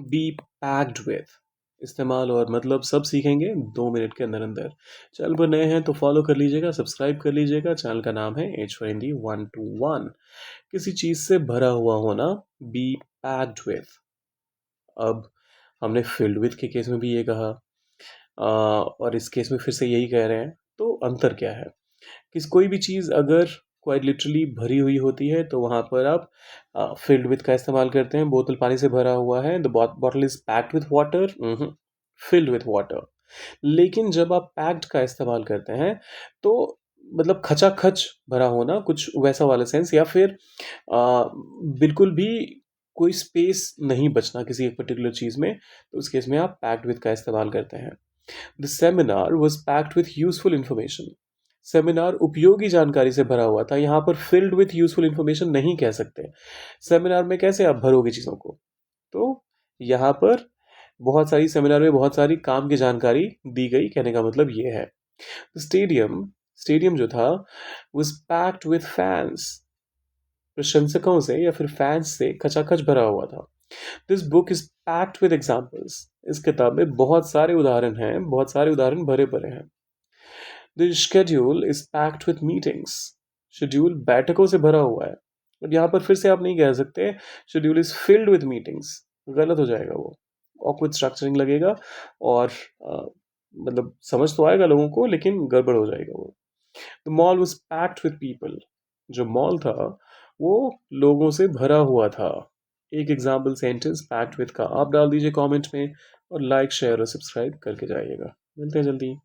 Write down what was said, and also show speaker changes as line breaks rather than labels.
B packed with, इस्तेमाल और मतलब सब सीखेंगे 2 मिनट के अंदर अंदर। चैनल पर नए हैं तो फॉलो कर लीजिएगा, सब्सक्राइब कर लीजिएगा। चैनल का नाम है एच फॉर हिंदी 121। किसी चीज़ से भरा हुआ होना, बी पैक्ड विथ। अब हमने फिल्ड विथ के केस में भी ये कहा, और इस केस में फिर से यही कह रहे हैं। तो अंतर क्या है? किस कोई भी चीज़ अगर क्वाइट लिटरली भरी हुई होती है तो वहाँ पर आप फिल्ड विथ का इस्तेमाल करते हैं। बोतल पानी से भरा हुआ है, the bottle is packed with water, filled with water. लेकिन जब आप पैक्ड का इस्तेमाल करते हैं तो मतलब खचाखच भरा होना, कुछ वैसा वाला सेंस, या फिर बिल्कुल भी कोई स्पेस नहीं बचना किसी एक पर्टिकुलर चीज़ में, तो उस केस में आप पैक्ड विथ का इस्तेमाल करते हैं। The seminar was packed with useful information. Seminar उपयोगी जानकारी से भरा हुआ था। यहाँ पर फिल्ड विथ यूजफुल इंफॉर्मेशन नहीं कह सकते। सेमिनार में कैसे आप भरोगे चीज़ों को? तो यहाँ पर बहुत सारी सेमिनार में बहुत सारी काम की जानकारी दी गई, कहने का मतलब ये है। स्टेडियम स्टेडियम जो था was packed with fans, प्रशंसकों से या फिर फैंस से खचाखच भरा हुआ था। This book is packed with examples, इस किताब में बहुत सारे उदाहरण हैं, बहुत सारे उदाहरण भरे पड़े हैं। The schedule is packed with meetings, schedule बैठकों से भरा हुआ है। अब यहाँ पर फिर से आप नहीं कह सकते schedule is filled with meetings, गलत हो जाएगा वो, ऑकवर्ड स्ट्रक्चरिंग लगेगा और मतलब समझ तो आएगा लोगों को लेकिन गड़बड़ हो जाएगा वो। The mall was packed with people, जो मॉल था वो लोगों से भरा हुआ था। एक एग्जाम्पल सेंटेंस पैक्ड विद का आप डाल दीजिए कमेंट में, और लाइक शेयर और सब्सक्राइब करके जाइएगा। मिलते हैं जल्दी।